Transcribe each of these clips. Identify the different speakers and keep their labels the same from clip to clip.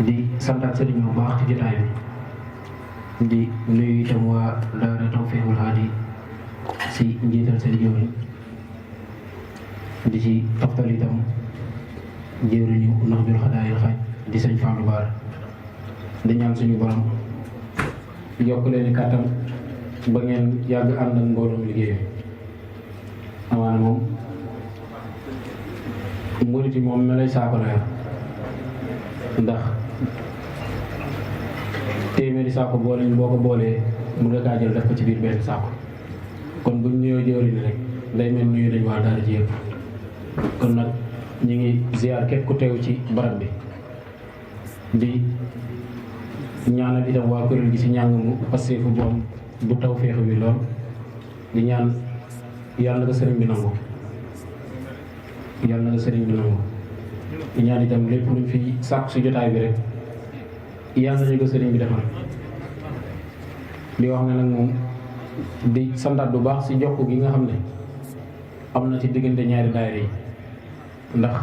Speaker 1: di santaat sëriñ bu baax ci jotaay bi di nuyu itam waa daara Tawfekhoul Hady si njiital seen jëwriñ di ci toftal itam jëwriñu Nahjul Xadaayil Xaaj di sëñ Fallou Bara di ñaan suñu borom yokk leen i kàttan ba ngeen yàgg ànd ak mbooloom liggéey bi amaana moom murit yi moom melay saako la yor ndax téeméeri saako boole boo ko boolee mun nga kaa jël def ko ci biir benn saako kon buñ nuyoo jëwriñ rek day mel nuyu dañ waa daara ji yëpp kon nag ñu ngi ziar képp ku teew ci barab bi di ñaanal itam waa kuréel gi ci njàng mu passé fu boom bu taw féex bi lool di ñaan yàlla na ko sëriñ bi nangu yàlla na ko sëriñ bi nangu di ñaan itam lépp luñ fi sàkk si jotaay bi rek yàlla nañu ko sëriñ bi defal di wax ne nag moom di santaat bu baax si jokk gi nga xam ne am na ci diggante ñaari daayira yi ndax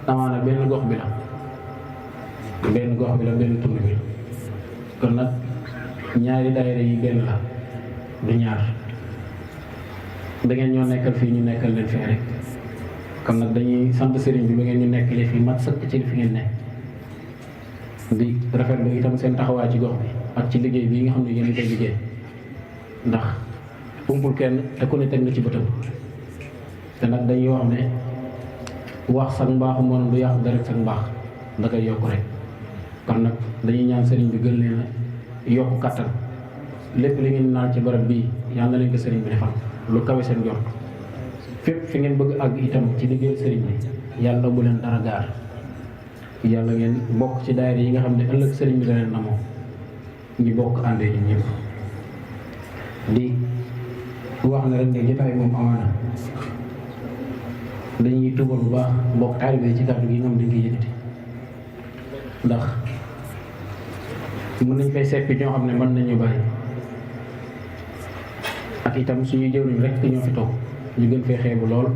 Speaker 1: amaana benn gox bi la benn tund bi kon nag ñaari daayira yi benn la du ñaar da ngeen ñoo nekkal fii ñu nekkal leen fee rek kon nag dañuy sant sëriñ bi ba ngeen ñu nekkalee fii mat sëkk ci fi ngeen nekk di rafetlu itam seen taxawaay ci gox bi ak ci liggéey bii nga xam ne yéen a koy liggéey ndax umpul kenn te ku ne teg na ci bëtam te nag dañuy wax ne wax sax mbaaxu moom du yàq dara sax mbaax da koy yokk rek kon nag dañuy ñaan sëriñ bi gën leen a yokk kattan lépp li ngeen naan ci barab bii yal na leen ko sëriñ bi defal lu kawe seen jort fépp fi ngeen bëgg àgg itam ci liggéeyal sëriñ bi yàlla bu leen dara gaar yàlla ngeen bokk ci daayira yi nga xam ne ëllëg sëriñ bi da leen namoo ñu bokk àndee ñun ñëpp di wax ne rek ne jotaay moom amaana dañuy tuubal bu baax mbokk taalibe ci kàddu gi nga xam dañ koy yëkkati ndax mën nañ fay seppi ñoo xam ne mën nañu bàyyi ak itam suñuy jëwriñ rek ñoo fi toog ñu gën fee xeebu lool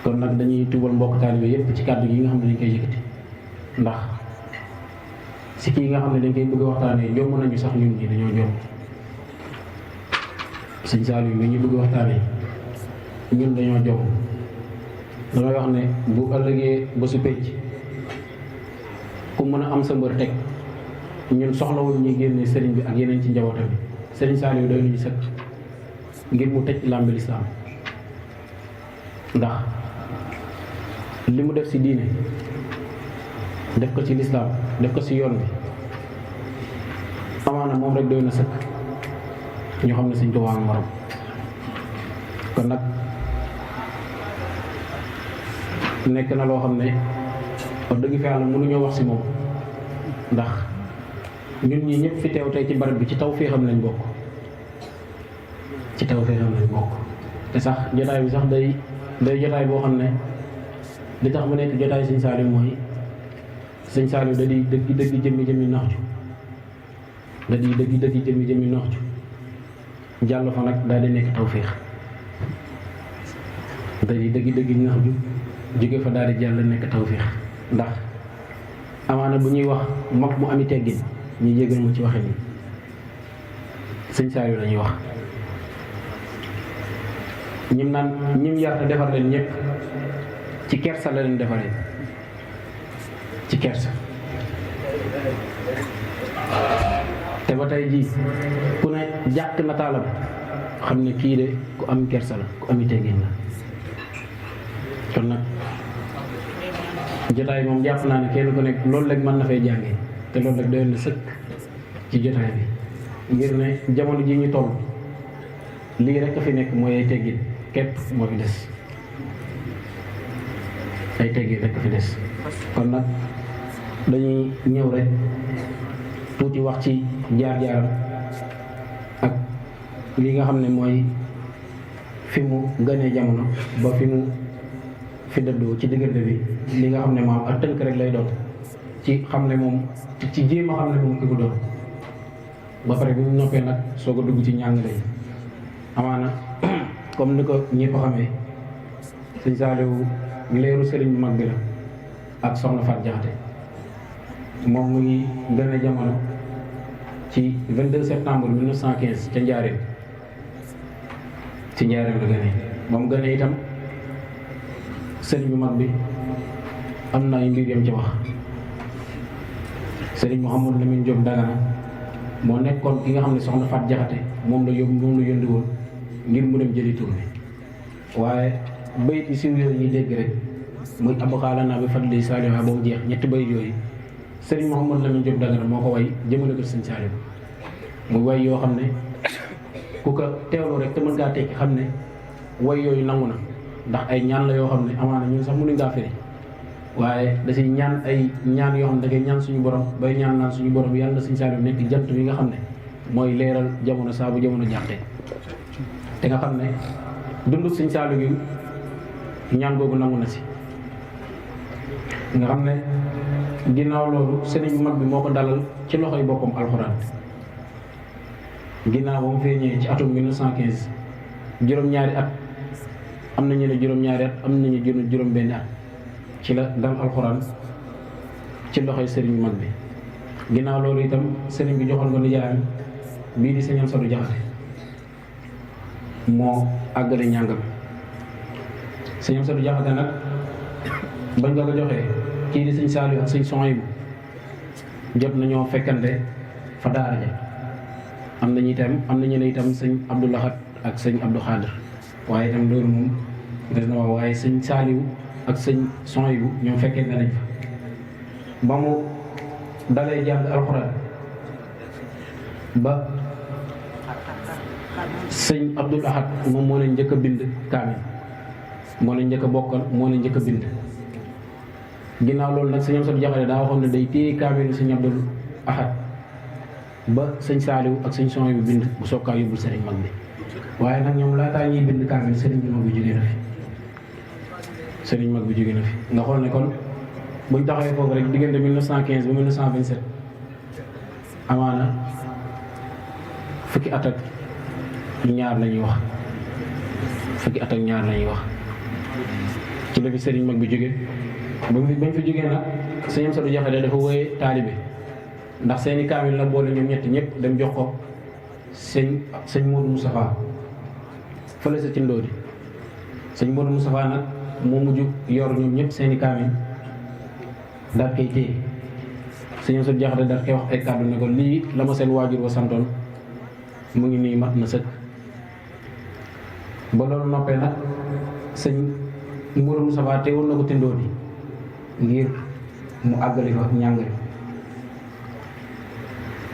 Speaker 1: kon nag dañuy tuubal mbokk taalibe yépp ci kàddu gi nga xam ne dañ koy yëkkati ndax si kii nga xam ne dañ koy bëgg a waxtaanee jomb nañu sax ñun ñi dañoo jomb sëñ Saliou bi ñu bëgg waxtaanee ñun dañoo jomb damay wax ne bu ëllëgee ba su pénc ku mën a am sa mbër teg ñun soxlawul ñuy génne sëriñ bi ak yeneen ci njabootam bi sëriñ Saliou doy nañu sëkk ngir mu tëj làmbi lislaam ndax li mu def ci diine def ko ci lislaam def ko ci yoon bi amaana moom rek doy na sëkk ñu xam ne Sëriñ Tuubaa morom kon nag nekk na loo xam ne wax dëgg fa yàlla mënuñoo wax ci moom ndax ñun ñi ñëpp fi teew tey ci barab bi ci tawfeexam lañ bokk te sax jotaay bi sax day jotaay boo xam ne li tax mu nekk jotaay Sëñ Saliou mooy Sëñ Saliou da di dëgg jëmmi noxju da di dëgg jëmmi noxju jàll fa nag daal di nekk tawfeex da di dëgg noxju jóge fa daal di jàll nekk tawfeex ndax amaana bu ñuy wax mag mu ami teggin ñu jégal ma ci waxe ni Sëñ Saliou lañuy wax ñim yar te defar leen ñëpp ci kersa la leen defaree ci kersa te ba tey jii ku ne jàkk nataalam xam ne kii de ku am kersa la ku ami teggin la kon nag jotaay moom jàpp naa ne kenn ku nekk loolu rek mën na fay jàngee te loolu rek doyoon na sëkk ci jotaay bi ngir ne jamono ji ñu toll lii rek a fi nekk mooy ay teggin képp moo fi des ay teggin rek a fi des kon nag dañuy ñëw rek tuuti wax ci jaar-jaaram ak li nga xam ne mooy fi mu gënee jamono ba fi dëddoo ci diggante bi li nga xam ne maam ak tënk rek lay doon ci xam ne moom ci jéem a xam ne moom ki ko doon ba pare bu ñu noppee nag soog a dugg ci njàngale yi amaana comme ni ko ñëpp xamee Sëñ Saliou leeru sëriñ bu mag bi la ak soxna Fat Jaxate moom mu ngi gën a jamono ci 22 septembre 1915 ca Njaaréem ci Njaaréem la gënee ba mu gënee itam sëriñ bu mag bi am na ay mbir yam ci wax. sëriñ Mouhamadou Lamine Diop Dagana moo nekkoon ki nga xam ne soxna Fat Jaxate moom la yónni woon ngir mu dem jëli tur bi waaye bayit yi siiw yooyu ñuy dégg rek muy ab xaalana bi fadli Saliou ba mu jeex ñetti bayit yooyu sëriñ Mouhamadou Lamine Diop Dagana moo ko way jëmale ko sëñ Saliou muy way yoo xam ne ku ko teewloo rek te mën ngaa tekki xam ne way yooyu nangu na ndax ay ñaan la yoo xam ne amaana ñun sax mënuñ ngaa firi waaye da si ñaan ay ñaan yoo xam ne da ngay ñaan suñu borom bay ñaan naan suñu borom yàlla na sëñ Saliou nekk jant bi nga xam ne mooy leeral jamono saa bu jamono jàqee te nga xam ne dundu sëñ Saliou gi ñaan googu nangu na si nga xam ne ginnaaw loolu sëriñ bu mag bi moo ko dalal ci loxoy boppam alxuraan ginnaaw ba mu feeñee ci atum 1915 juróom-ñaari at am nañu ne juróom-ñaari at am nañu juróom-benni at ci la dal alxuraan ci loxoy sëriñ bu mag bi ginnaaw loolu itam sëriñ bi joxoon ko nijaayam bii di sëñ Amsatu Jaxate moo àggale ñàngam sëñ Amsatu Jaxate nag bañ nga ko joxee kii di sëñ Saliou ak sëñ Sohaybu jot nañoo fekkante fa daara ja am nañu ne itam sëñ Abdou Lahad ak sëñ Abdou Khadir waaye itam loolu moom des na waaye sëñ Saliou ak sëñ Sohaybu ñoom fekkee nañ fa ba mu dalee jàng alxuraan ba sëñ Abdou Lahad moom moo leen njëkk a bind kaamil moo leen njëkk a bokkal moo leen njëkk a bind ginnaaw loolu nag sëñ Amsatu Jaxate daa waxoon ne day téye kaamilu sëñ Abdou Lahad ba sëñ Saliou ak sëñ Sohaybu bind bu sokkaa yóbbul sëriñ mag bi waaye nag ñoom laataa ñuy bind kaamil sëriñ bi mag bi jógee na fi sëriñ mag bi jógee na fi nga xool ne kon buñ taxawee foofu rek diggante 1915 ba 1927 amaana fukki at ak ñaar la ñuy wax ci la fi sëriñ mag bi jóge bañ fi jógee nag sëñ Amsatu Jaxate dafa wooye taalibe ndax seeni kaamil la boole ñoom ñëpp dem jox ko sëñ Modou Moustapha fële sa ci Ndóodi sëñ Modou Moustapha nag moo mujj yor ñoom ñëpp seeni kaamil daal koy téye sëñ Amsatu Jaxate daal koy wax ay kàddu ne ko lii la ma seen waajur wa santoon mu ngi nii mat na sëkk ba loolu noppee nag sëñ Modou Moustapha teewoon na ko ci Ndóodi ngir mu àggali fa ñàng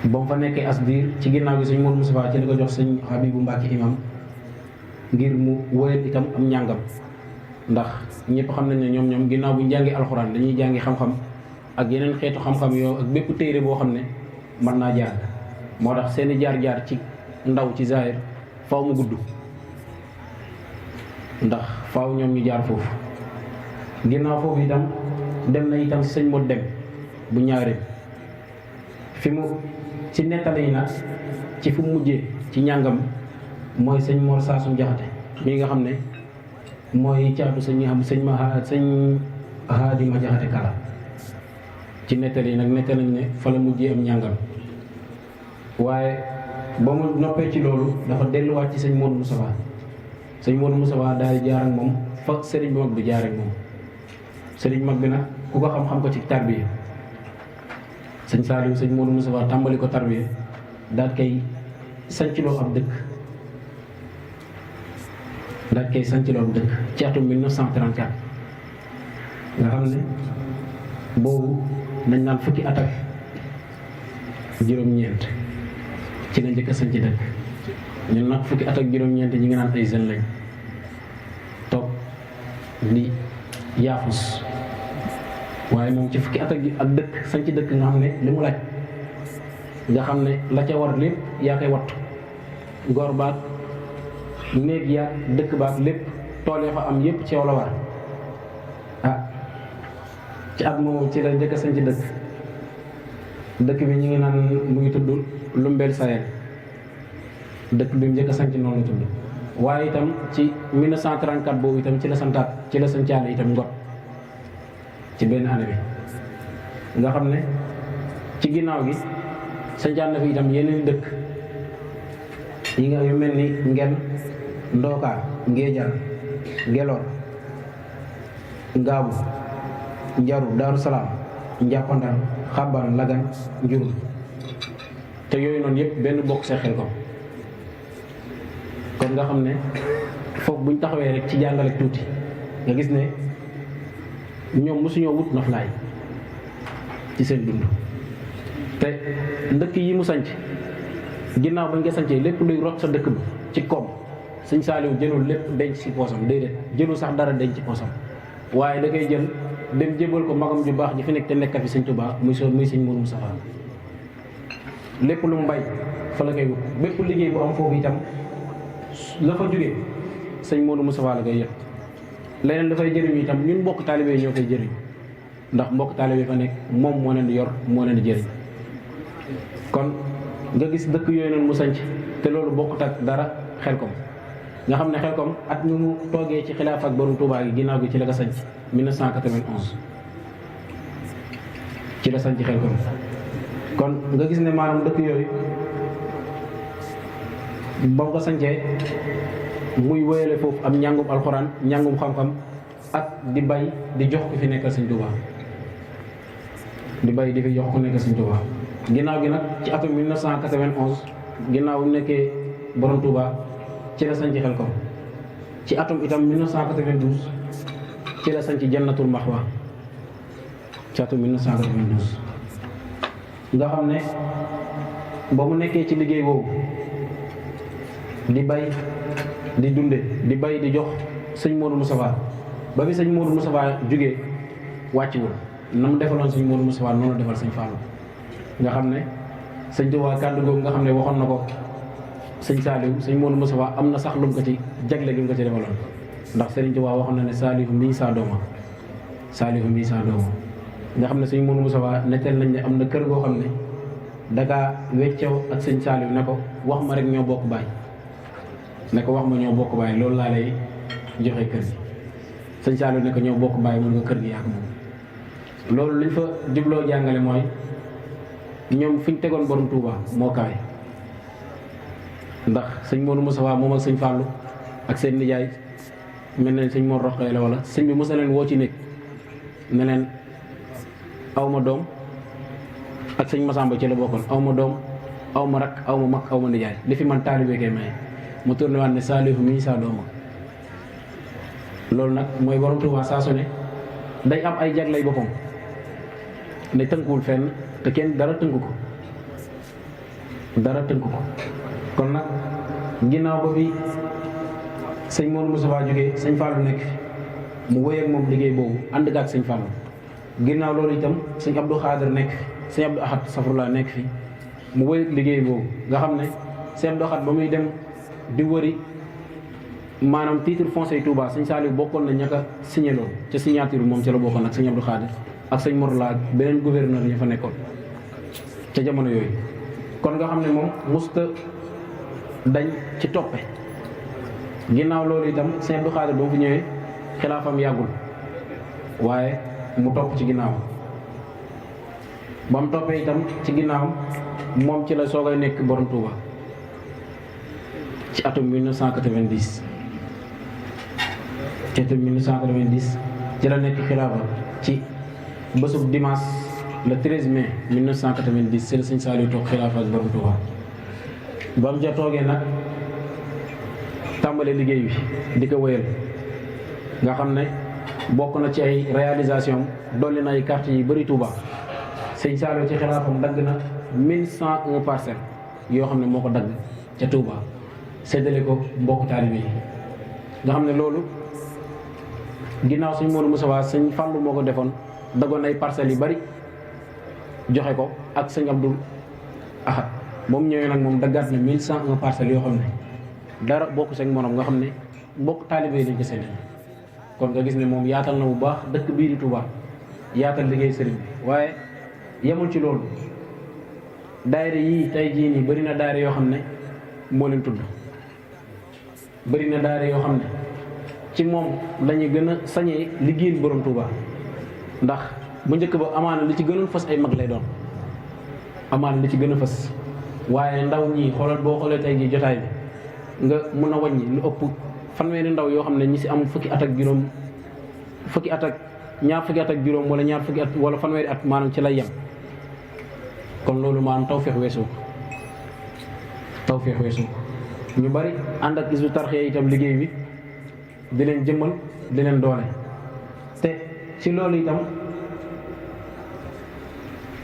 Speaker 1: ba mu fa nekkee as diir ci ginnaaw gi sëñ Modou Moustapha ci la ko jox sëñ Habibu Mbàkke imam ngir mu wóyal itam am njàngam ndax ñëpp xam nañ ne ñoom ginnaaw bu ñu jàngi alxuraan dañuy jàngi xam-xam ak yeneen xeetu xam-xam yoo ak bépp téere boo xam ne mën naa jaar moo tax seeni jaar-jaar ci ndaw ci zahir faaw mu gudd ndax faaw ñoom ñu jaar foofu ginnaaw foofu itam dem na itam sëñ Modou Dem bu Njaaréem fi mu ci nettali yi nag ci fu mujjee ci njàngam mooy sëñ Mor Saasum Jaxate mi nga xam ne mooy caatu sëñ Haadi ma Jaxate Kala ci nettali yi nag nettali nañ ne fa la mujjee am njàngam waaye ba mu noppee ci loolu dafa delluwaat ci sëñ Modou Moustapha sëñ Modou Moustapha daal di jaar ak moom fa sëriñ bi mag bi jaar ak moom sëriñ mag bi nag ku ko xam-xam ko ci tarbiya sëñ Saliou sëñ Modou Moustapha tàmbali ko tarbiya daal koy sancloo ab dëkk ci atum 1934 nga xam ne boobu nañ naan fukki at ak juróom-ñeent ci la njëkk a sanc dëkk ñun nag fukki at ak juróom-ñeent ñi nga naan ay jeunes lañ toog di yaafus waaye moom ci fukki at ak dëkk sanc dëkk nga xam ne li mu laaj nga xam ne la ca war lépp yaa koy wattu góor baat néeg yaa dëkk baat lépp tool ya fa am yépp ci yow la war ci at moomu ci la njëkk a sanc dëkk bi ñu ngi naan mu ngi tudd Lumbel Sayel dëkk bi mu njëkk a sanc noonu la tudd waaye itam ci 1934 boobu itam ci la sancaale itam Ngot ci benn année bi nga xam ne ci ginnaaw gi sañcaan na fi itam yeneen dëkk yi nga yu mel ni Ngen, Ndooka, Ngéejal, Ngeloor, Ngaabu, Njaru, Daaru Salaam, Njàppandal, Xabaan, Lagan, Njurul te yooyu noonu yëpp benn bokk see Xelkom kon nga xam ne foofu buñ taxawee rek ci jàngale tuuti nga gis ne ñoom mosuñoo wut noflaay ci seen dund te ndëkk yi mu sanc ginnaaw bañ ko sancee lépp luy rot sa dëkk bi ci koom sëñ Saaliw jëlul lépp denc ci poosam déedéet jëlul sax dara denc ci poosam waaye da koy jël dem jébal ko magam ju baax ji fi nekk te nekka fi sëñ Tuubaa muy sëñ Mourou Moustapha lépp lu mu bay fa la koy wut bépp liggéey bu am foofu itam la fa jógee sëñ Mourou Moustapha la koy yëpp leneen dafay jëriñu itam ñun mbokk taalibe ñoo koy jëriñ ndax mbokk taalibe fa nekk moom moo leen di yor moo leen di jëriñ kon nga gis dëkk yooyu noonu mu sanc te loolu bokkut ak dara Xelkom nga xam ne Xelkom at ñu mu toogee ci xilaaf ak borom Touba gi ginnaaw gi ci la ko sanc 1991 ci la sanc Xelkom kon nga gis ne maanaam dëkk yooyu ba mu ko sancee muy wéyale foofu am njàngum alxuraan njàngum xam-xam ak di bay di jox ko fi nekkal sëñ Touba di bay di fi jox ko nekkal sëñ Touba ginnaaw gi nag ci atum 1991 ginnaaw bu mu nekkee borom Touba ci la sanc Xelkom ci atum itam 1992 ci la sanc Jannatul Maxwa ci atum 1992 nga xam ne ba mu nekkee ci liggéey boobu di bay di dunde di bay di jox sëñ Modou Moustapha ba fi sëñ Modou Moustapha jógee wàcciwul na mu defaloon sëñ Modou Moustapha noonu defal sëñ Fallou nga xam ne sëñ Tuubaa kàddu googu nga xam ne waxoon na ko sëñ Saaliw sëñ Modou Moustapha am na sax lu mu ko ci jagle gi mu ko ci defaloon ndax sëriñ Tuubaa waxoon na ne Saalihu mii saa dooma Saalihu mii saa dooma nga xam ne sëñ Modou Moustapha netteel nañ ne am na kër goo xam ne dakaa weccew ak sëñ Saaliw ne ko wax ma rek ñoo bokk baay ne ko wax ma ñoo bokk baay loolu laa lay joxe kër gi sëñ Saaliw ne ko ñoo bokk baay mën nga kër gi yàgg moom loolu liñ fa jubloo jàngale mooy ñoom fi ñu tegoon borom Touba moo kawe ndax sëñ Modou Moustapha moom ak sëñ Fallou ak seen nijaay mel na sëñ Mor Roqee la wala sëñ bi mos na leen woo ci nekk ne leen aw ma doom ak sëñ Massamba ci la bokkoon aw ma doom aw ma rakk aw ma mag aw ma nijaay li fi man taalibe kay maye mu tourné waat ne Saalihu mii saa dooma loolu nag mooy borom Touba saa su ne day am ay jaglay boppam ne tënkuwul fenn te kenn dara tënku ko kon nag ginnaaw ba fi sëñ Modou Moustapha jógee sëñ Fallou nekk fi mu wéy ak moom liggéey boobu ànd ak sëñ Fallou ginnaaw loolu itam sëñ Abdou Khadir nekk fi sëñ Abdou Ahad safrula nekk fi mu wéy ak liggéey boobu nga xam ne sëñ Abdou Ahad ba muy dem di wëri maanaam titre foncier Touba sëñ Saliou bokkoon na ñaka signé loolu ca signature moom ca la bokkoon ak sëñ Abdou Khadir ak sëñ Morla beneen gouverneur ñu fa nekkoon ca jamono yooyu kon nga xam ne moom musta dañ ci toppe ginnaaw loolu itam sëñ Abdou Khadir ba mu fi ñëwee xilaafam yàggul waaye mu topp ci ginnaaw ba mu toppee itam ci ginnaaw moom ci la soogay nekk borom Touba ci atum 1990 ci atum 1990 ci la nekk xilaafa ci bésub dimanche le 13 mai 1990 ci la sëñ Saliou toog xilaafa ak borom Touba ba mu ja toogee nag tàmbale liggéey bi di ko wéyal nga xam ne bokk na ci ay réalisation dolli na ay quartiers yi bëri Touba sëñ Saliou ci xilaafam dagg na 1101 parcelles yoo xam ne moo ko dagg ca Touba séddale ko mbokk taalibe yi nga xam ne loolu ginnaaw sëñ Modou Moustapha sëñ Fallou moo ko defoon daggoon ay parcelles yu bari joxe ko ak sëñ Abdou Ahad moom ñëwee nag moom daggaat na 1101 parcelles yoo xam ne dara bokk seen morom nga xam ne mbokk taalibe yi lañ ko séddale kon nga gis ne moom yaatal na bu baax dëkk bii di Touba yaatal liggéey sëriñ bi waaye yemul ci loolu daayira yii tey jii nii bëri na daayira yoo xam ne moo leen tudd bëri na daayira yoo xam ne ci moom lañuy gën a sañee liggéeyal borom Touba ndax bu njëkk ba amaana li ci gënoon fës ay mag lay doon, amaana li ci gën a fës, waaye ndaw ñi xoolal boo xoolee tey jii jotaay bi nga mun a wàññi lu ëpp fanweeri ndaw yoo xam ne ñi si am fukki at ak juróom, fukki at ak ñaar fukki at ak juróom wala ñaar fukki at wala fanweeri at maanaam ci lay yem. kon loolu maanaam tawfeex weesu ko, tawfeex weesu ko. ñu bari ànd ak Hizbut Tarqiyyah itam liggéey bi di leen jëmmal di leen doole, te ci loolu itam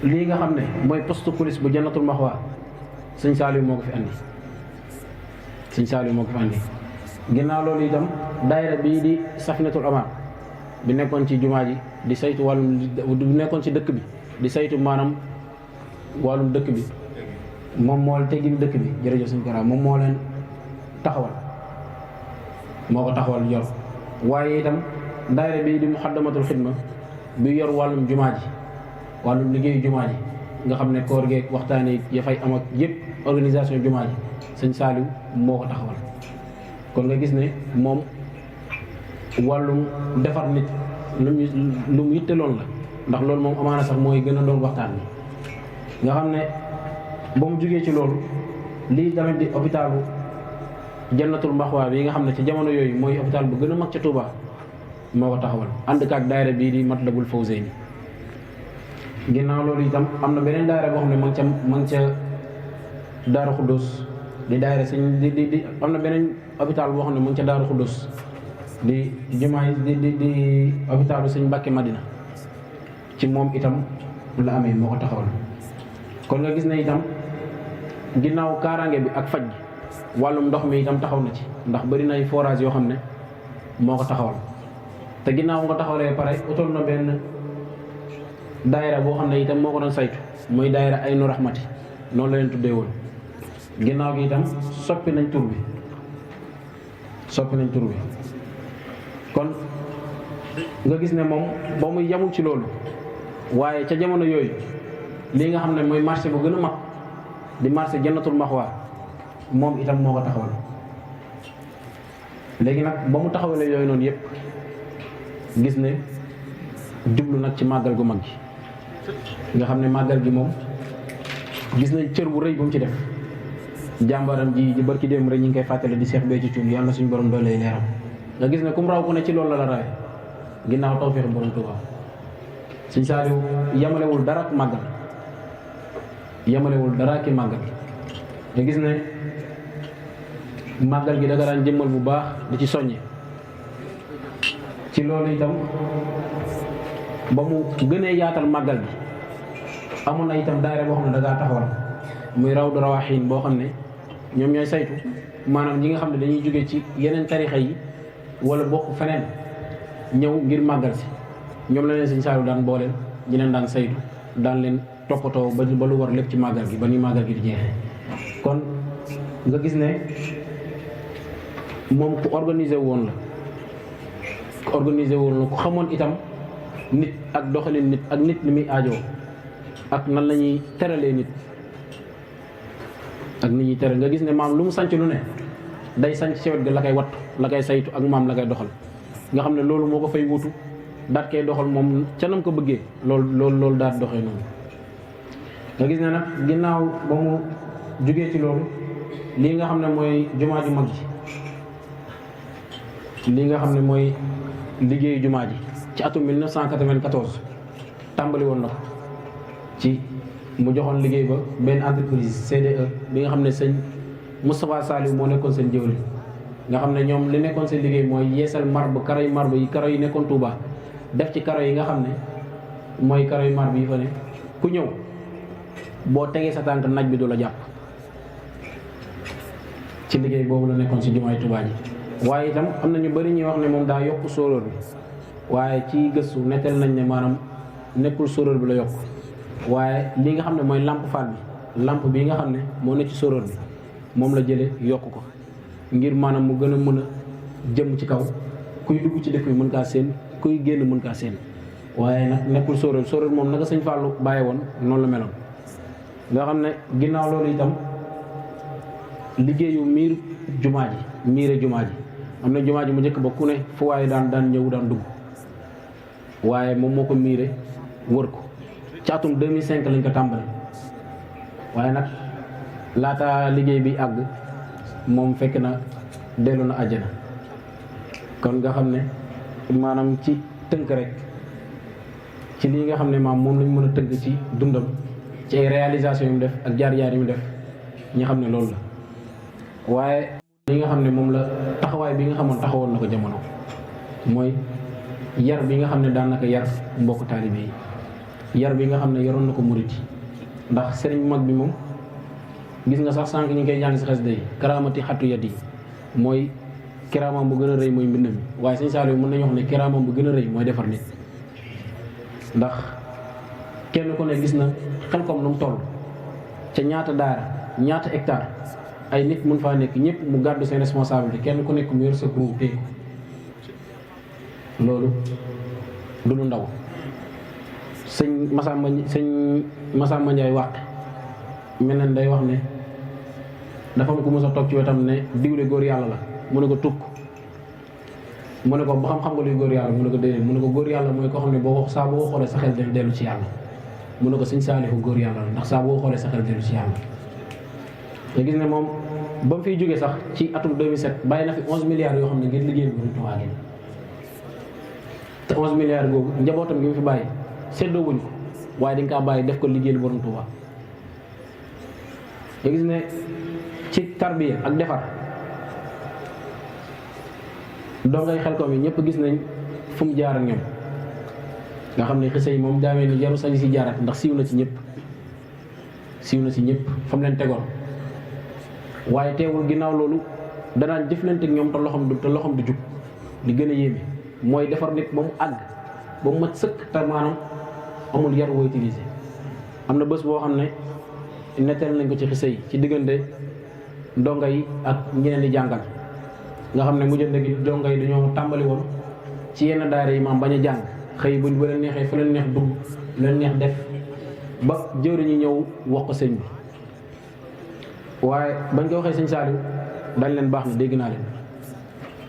Speaker 1: lii nga xam ne mooy poste police bu Jannatul Maxwa sëñ Saliou moo ko fi andi, sëñ Saliou moo ko fi andi. ginnaaw loolu itam daayira bii di Safinatul Amaan bi nekkoon ci jumaa ji di saytu wàllum, di nekkoon ci dëkk bi di saytu maanaam wàllum dëkk bi, moom moo teggin dëkk bi, jërëjëf sëñ Kara, moom moo leen taxawal, moo ko taxawal yor. waaye itam daayira bii di Muxaddamatul Xidma bi yor wàllum jumaa ji, wàllum liggéeyu jumaa ji nga xam ne koor geeg waxtaan yi ya fay am ak yëpp organisation jumaa ji sëñ Saliou moo ko taxawal. kon nga gis ne moom wàllum defar nit lu mu yitteloon la, ndax loolu moom amaana sax mooy gën a doon waxtaan bi nga xam ne ba mu jugee ci loolu lii tamit di hôpitalu Jannatul Maxwa bi nga xam ne ci jamono yooyu mooy hôpital bu gën a mag ca Touba moo ko taxawal ànd ak daayira bii di Matlabul Fawzayni. ginnaaw loolu itam am na beneen daayira boo xam ne ma ngi ca Daaru Xuddus di daayira sëñ di am na beneen hôpital boo xam ne mu ngi ca Daaru Xuddus di jumaa di hôpitalu sëñ Mbàkke Madina, ci moom itam la amee moo ko taxawal. kon nga gis ne itam ginnaaw kaaraange bi ak faj gi wàllum ndox mi itam taxaw na ci, ndax bari na ay forage yoo xam ne moo ko taxawal. te ginnaaw nga taxawalee pare utal na benn daayira boo xam ne itam moo ko doon saytu, muy daayira Aynu Rahmati, noonu la leen tuddee woon. ginnaaw gi itam soppi nañ tur bi, kon nga gis ne moom ba muy yamul ci loolu, waaye ca jamono yooyu lii nga xam ne mooy marché bu gën a mag di marché Jannatul Maxwa moom itam moo ko taxawal. léegi nag ba mu taxawalee yooyu noonu yëpp gis ne jublu nag ci màggal gu mag gi nga xam ne màggal gi moom gis nañ cër bu rëy bu mu ci def. jàmbaram ji barki démb rek ñu ngi koy fàttale di Cheikh Béthio Thioune, yàlla suñu borom doole leeram, nga gis ne kum raw ku ne ci loolu la rawee ginnaaw tawfeex borom Tuubaa. sëñ Saliou yamalewul dara ak màggal, yamalewul dara ki màggal. nga gis ne màggal gi da nga daan jëmmal bu baax di ci soññe. ci loolu itam ba mu gënee yaatal màggal gi amoon na itam daayira boo xam ne da ngaa taxawal muy Rawdu Rawaaxiin boo xam ne ñoom ñooy saytu maanaam ñi nga xam ne dañuy jóge ci yeneen tarixa yi wala bokk feneen ñëw ngir màggal si, ñoom la leen sëñ Saliou daan booleel, ñi leen daan saytu, daan leen toppatoo ba lu war lépp ci màggal gi ba ni màggal gi di jeexee. kon nga gis ne moom ku organisé woon la, ku organisé woon la, ku xamoon itam nit ak doxalin nit ak nit ni muy aajoo ak nan la ñuy teralee nit ak nit ñuy tere. nga gis ne maam lu mu sanc lu ne day sanc ci wet ga la koy wattu, la koy saytu ak maam la koy doxal, nga xam ne loolu moo ko fay wutu daat koy doxal moom ca nam ko bëggee, loolu daat doxee noonu. nga gis ne nag ginnaaw ba mu jugee ci loolu lii nga xam ne mooy jumaa ju mag ji, lii nga xam ne mooy liggéeyu jumaa ji ci atum 1994 tàmbali woon na ko ci mu joxoon liggéey ba benn entreprise CDE bi nga xam ne sëñ Moustapha Saliou moo nekkoon seen jëwriñ, nga xam ne ñoom li nekkoon seen liggéey mooy yeesal marbre karo yi nekkoon Touba, def ci karo yi nga xam ne mooy karo yu marbre yi fa ne ku ñëw boo tegee sa tànk naaj bi du la jàpp. ci liggéey boobu la nekkoon si jumaay Touba ji. waaye itam am na ñu bëri ñuy wax ne moom daa yokk sóoróor bi, waaye ci gëstu nettal nañ ne maanaam nekkul sóoróor bi la yokk, waaye li nga xam ne mooy lampe faal bi, lampe bi nga xam ne moo nekk ci sóoróor bi moom la jële yokk ko ngir maanaam mu gën a mën a jëm ci kaw, kuy dugg ci dëkk bi mën kaa seen, kuy génn mën kaa seen. waaye nag nekkul sóoróor moom naka sëñ Fallou bàyyi woon noonu la meloon. nga xam ne ginnaaw loolu itam liggéeyu miire jumaa ji am na jumaa ji mu njëkk ba ku ne fu waaye daan ñëw daan dugg, waaye moom moo ko miire wër ko ci atum 2005 lañ ko tàmbali waaye nag laata liggéey bi àgg moom fekk na dellu na àjjana. kon nga xam ne maanaam ci tënk rek ci lii nga xam ne maam moom lañ mën a tënk ci dundam ci ay réalisation yu mu def ak jaar-jaar yu mu def ñi xam ne loolu la. waaye li nga xam ne moom la taxawaay bi nga xamoon taxawoon na ko jamono mooy yar bi nga xam ne daan na ko yar mbokk taalibe yi, yar bi nga xam ne yoroon na ko murit yi. ndax sëriñ bu mag bi moom gis nga sax sànq ñu ngi koy jàng si xasida yi karaamati xattu yat yi mooy kiraamam bu gën a rëy mooy mbind mi, waaye sëñ Saliou mën nañu wax ne kiraamam bu gën a rëy mooy defar nit. ndax kenn ku ne gis na Xelkom nu mu toll ca ñaata daara ñaata hectare ay nit mun faa nekk ñëpp mu gàddu seen responsabilité kenn ku nekk mu yor sa groupe téye ko loolu du lu ndaw. sëñ Massamba Ndiaye wax mel na day wax ne dafa am ku mos a toog ci wetam ne diwle góor yàlla la mu ne ko tukk mu ne ko ba xam nga luy góor yàlla mu ne ko déedéet mu ne ko góor yàlla mooy koo xam ne boo xoolee sa xel dellu ci yàlla. mu ne ko sëñ Saalihu góor yàlla la ndax saa boo xoolee sa xel dellu ci yàlla. te gis ne moom ba mu fiy jógee sax ci atum 2007 bàyyi na fi 11 milliards yoo xam ne ngir liggéey bi Tuubaa gi te 11 milliards googu njabootam gi mu fi bàyyi seddoo wuñ ko waaye dañ kaa bàyyi def ko liggéeyal borom Tuubaa. te gis ne ci tarbiya ak defar dongay Xelkom yi ñëpp gis nañ fu mu jaar ak ñoom nga xam ne xisa yi moom daamee ni jaru sañu si jaaraat ndax siiw na ci ñëpp fa mu leen tegoon. waaye teewul ginnaaw loolu danaan jëflante ak ñoom te loxom du jug li gën a yéeme mooy defar nit ba mu àgg ba mu mat sëkk te maanaam amul yar woo utilisé. am na bés boo xam ne netteel nañ ko ci xisa yi ci diggante ndongo yi ak ñeneen di jàngal nga xam ne mujjante gi ndongo yi dañoo tàmbali woon ci yenn daara yi maam bañ a jàng xëy buñ ba leen neexee fa leen neex dugg leen neex def ba jëwriñ ñi ñëw wax ko sëñ bi. waaye bañ ko waxee sëñ Saliou dañ leen baax na dégg naa leen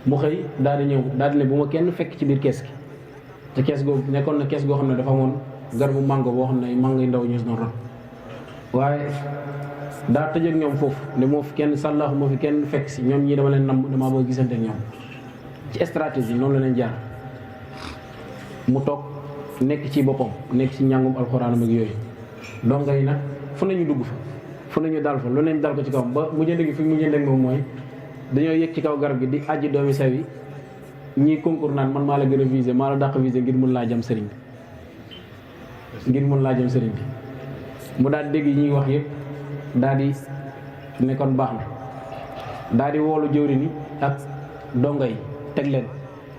Speaker 1: mu xëy daal di ñëw daal di ne bu ma kenn fekk ci biir kees gi te kees googu nekkoon na kees goo xam ne dafa amoon garabu mango boo xam ne mango yu ndaw ñoo si doon rot. waaye daa tëj ak ñoom foofu ne moo fi kenn sàllaaxu moo fi kenn fekk si ñoom ñii dama leen nam damaa bëgg gisante ak ñoom ci stratégie noonu la leen jaar. mu toog nekk ci boppam nekk ci njàngum alxuraanam ak yooyu donga yi nag fu nañu dugg fu nañu dal fa lu nañ dal ko ci kawam ba mu jënd gi fi mu jënd ak moom mooy dañoo yëg ci kaw garab gi di aji doomi sew yi ñii concours naan man maa la gën a visé maa la dàq visé ngir mun laa jam sëriñ bi mu daal dégg yi ñuy wax yëpp daal di nekkoon baax na daal di woolu jëwriñ yi ak dongo yi teg leen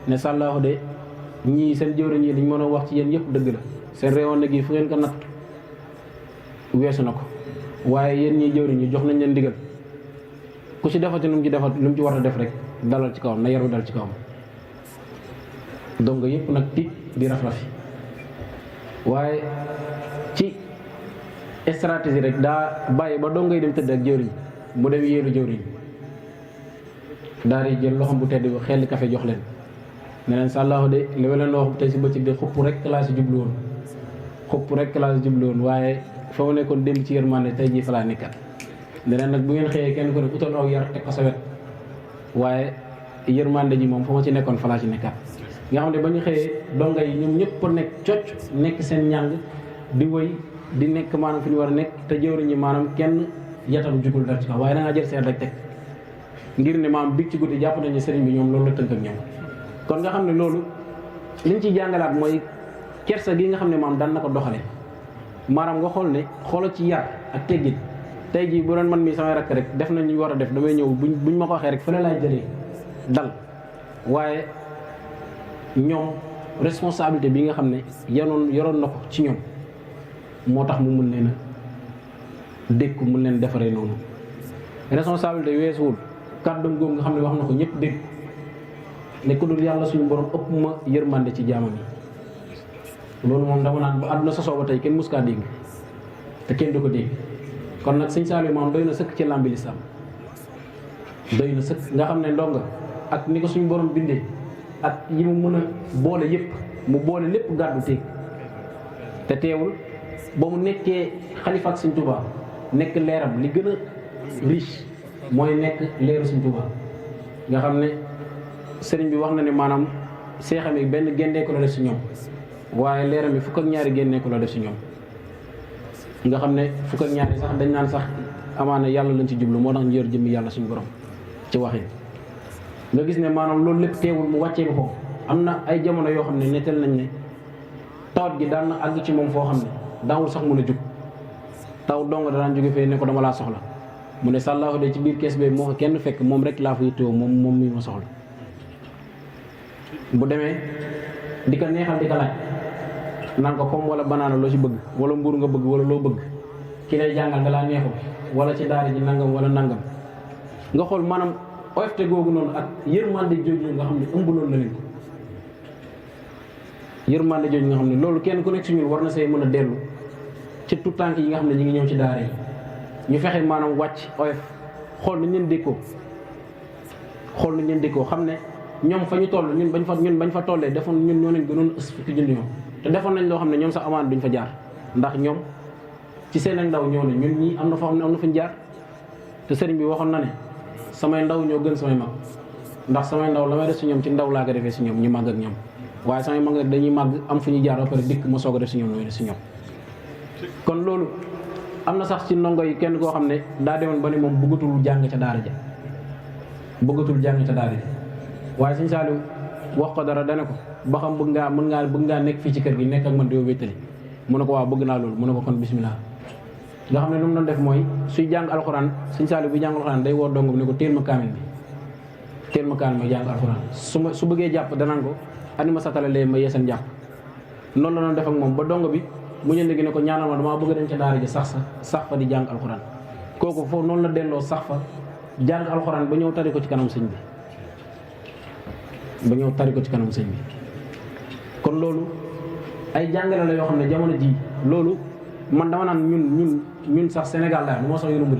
Speaker 1: ne sàllaahu de ñii seen jëwriñ yi liñ mën a wax ci yéen yëpp dëgg la seen réewoon na gi fu ngeen ko natt weesu na ko waaye yéen ñii jëwriñ yi jox nañ leen digal ku ci defati lu mu ci war a def rek dalal ci kawam na yaru dal ci kawam. dongo yëpp nag tiit di raf-rafi waaye ci stratégie rek daa bàyyi ba dongo yi dem tëdd ak jëwriñ mu dem yéelu jëwriñ daal di jël loxom bu tedd bi xel café jox leen ne leen sàllaahu de li ma leen wax tey si bëccëg de xupp rek laa si jublu woon waaye fa ma nekkoon démb ci yërmande tey jii fa laa nekkat ne leen nag bu ngeen xëyee kenn ko def utal aw yar teg ko sa wet waaye yërmande ji moom fa ma ci nekkoon fa laa ci nekkat nga xam ne ba ñu xëyee donga yi ñoom ñëpp nekk cocc nekk seen njàng di wëy di nekk maanaam fi ñu war a nekk te jëwriñ ñi maanaam kenn yatam jugul dara ci kaw waaye da ngaa jël seet rek teg ngir ne maanaam big ci guddi jàpp nañu sëriñ bi ñoom loolu la tënk ak ñoom. kon nga xam ne loolu liñ ciy jàngalaat mooy kersa gi nga xam ne maam daan na ko doxale maanaam nga xool ne xoolal ci yar ak teggin tey jii bu doon man mi samay rakk rek def nañ ñu war a def damay ñëw buñ ma ko waxee rek fële laay jëlee dal waaye ñoom responsabilité bi nga xam ne yoroon na ko ci ñoom moo tax mu mun leen a dégg mun leen defaree noonu responsabilité weesuwul kàddum góob nga xam ne wax na ko ñëpp dégg ne ku dul yàlla suñu borom ëpp ma yërmande ci jaamam yi loolu moom dama naan ba àdduna sosoo ba tey kenn mus kaa dégg te kenn du ko dégg kon nag sëñ Saliou moom doy na sëkk ci làmbi lislaam doy na sëkk nga xam ne ndonga ak ni ko suñu borom bindee ak yi mu mën a boole yëpp mu boole lépp gàddu téeg te teewul ba mu nekkee xalifa ak Sëñ Tuubaa nekk leeram li gën a riche mooy nekk leeru Sëñ Tuubaa nga xam ne sëriñ bi wax na ne maanaam seexam yi benn génneeku la def si ñoom waaye leeram yi fukk ak ñaari génneeku la def si ñoom nga xam ne fukk ak ñaari sax dañ naan sax amaana yàlla lañ ci jublu moo tax ñu yor jëmmi yàlla suñu borom ci waxin nga gis ne maanaam loolu lépp teewul mu wàccee ba foofu am na ay jamono yoo xam ne nettal nañ ne tawat gi daan na àgg ci moom foo xam ne daawul sax mën a jug taw dong daan jóge fee ne ko dama laa soxla mu ne sàllaahu de ci biir kees bee moo ko kenn fekk moom rek laa fa yittewoo moom mi ma soxla bu demee di ko neexal di ko laaj naan ko pomme wala banaana loo ci bëgg wala mburu nga bëgg wala loo bëgg ki lay jàngal nga laa neexul wala ci daara ji nangam wala nangam nga xool maanaam oyofte googu noonu ak yërmande jooju nga xam ne ëmb loolu la leen ko yërmande jooju nga xam ne loolu kenn ku nekk si ñun war na say mën a dellu ci tout tànk yi nga xam ne ñu ngi ñëw ci daara yi ñu fexe maanaam wàcc oyof xool nañ leen dékkoo xam ne ñoom fa ñu toll ñun bañ fa tollee defoon ñun ñoo leen gënoon ës fukki junni yoon te defoon nañ loo xam ne ñoom sax amaan duñ fa jaar ndax ñoom ci seen ak ndaw ñoo ne ñun ñii am na foo xam ne am na fuñ jaar te sëriñ bi waxoon na ne samay ndaw ñoo gën samay mag ndax samay ndaw la may def si ñoom ci ndaw laa ko defee si ñoom ñu màgg ak ñoom waaye samay mag nag dañuy màgg am fu ñu jaar ba pare dikk ma soog a def si ñoom def si ñoom kon loolu am na sax ci ndongo yi kenn koo xam ne daa demoon ba ne moom bëggatul jàng ca daara ja waaye Sëñ Saaliw wax ko dara dane ko ba xam bëgg ngaa nekk fii ci kër gi nekk ak man di wéttali mu ne ko waaw bëgg naa loolu mu ne ko kon bismillah nga xam ne lu mu doon def mooy suy jàng alxuraan Sëñ Saaliw bi jàng alxuraan day woo dong bi ne ko téel ma kaamil ma jàng alxuraan su bëggee jàpp danaan ko andi ma satala lee ma yeesal jàpp noonu la doon def ak moom ba dong bi mu ñënd gi ne ko ñaanal ma damaa bëgg dem ca daara ji sax fa di jàng alxuraan kooku foofu noonu la delloo sax fa jàng alxuraan ba ñëw tari ko ci kanam sëñ bi kon loolu ay jàngale la yoo xam ne jamono ji loolu man dama naan ñun sax Sénégal laa du ma sax yoonu mbir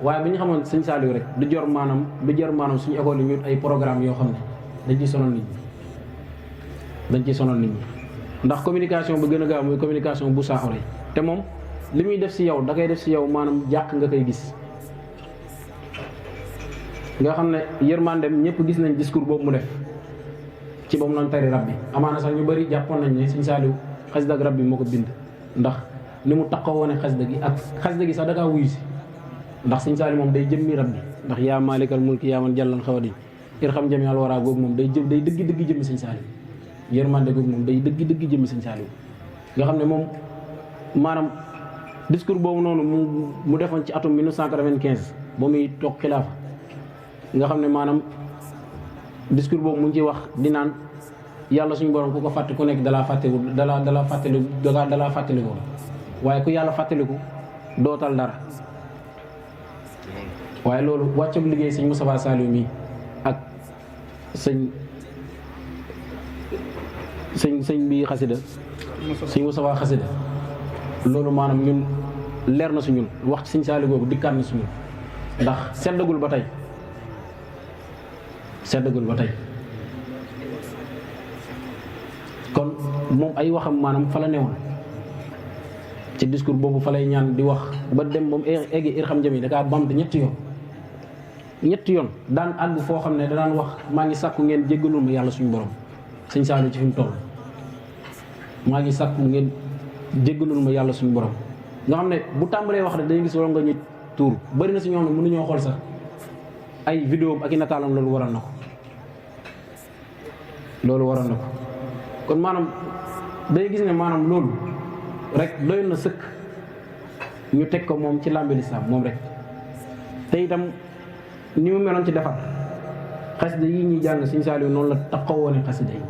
Speaker 1: waaye bi ñu xamoon Sëñ Saaliw rek du jar maanaam suñu école yi ñu ay programme yoo xam ne dañ ciy sonal nit ñi ndax communication ba gën a gaaw mooy communication bu saaxore te moom li muy def si yow da koy def si yow maanaam jàq nga koy gis nga xam ne yërmandem ñëpp gis nañ discours boobu mu def ci ba mu doon tari rab bi amaana sax ñu bëri jàppoon nañ ne Sëñ Saaliw xasida ak rab bi moo ko bind ndax ni mu taxaw woone xasida gi ak xasida gi sax da kaa wuyu si ndax Sëñ Saaliw moom day jëmmi rab bi ndax yaa maalikal mulki yaa man jàllan xawadi irham jami al wara googu moom day dëgg jëmmi Sëñ Saaliw yërmande googu moom day dëgg jëmmi Sëñ Saaliw nga xam ne moom maanaam discours boobu noonu mu defoon ci atum 1995 ba muy toog xilaafa nga xam ne maanaam discours boobu mu ngi ciy wax di naan yàlla suñu borom ku ko fàtte ku nekk dalaa fàttaliku waaye ku yàlla fàttaliku dootal dara waaye loolu wàccab liggéey sëñ Moustapha Saliou mi ak sëñ bi xasida sëñ Moustapha xasida loolu maanaam ñun leer na su ñun wax ci sëñ Saliou googu dikkaat na su ñun ndax seddagul ba tey kon moom ay waxam maanaam fa la newoon ci discours boobu fa lay ñaan di wax ba dem ba mu eggi irham jami da kaa bamte ñetti yoon daan àgg foo xam ne da daan wax maa ngi sàkku ngeen jéggalul ma yàlla suñu borom Sëñ Saaliw ci fi mu toll maa ngi sàkku ngeen jéggalul ma yàlla suñu borom nga xam ne bu tàmbalee wax rek dañuy gis wala nga ñu tuur bari na si ñoo xam ne mënuñoo xool sax ay vidéo ak i nataalam loolu waral na ko kon maanaam day gis ne maanaam loolu rek doyoon na sëkk ñu teg ko moom ci làmbi lislaam moom rek te itam ni mu meloon ci defar xasida yi ñuy jàng Sëñ Saaliw noonu la taxawoone xasida yi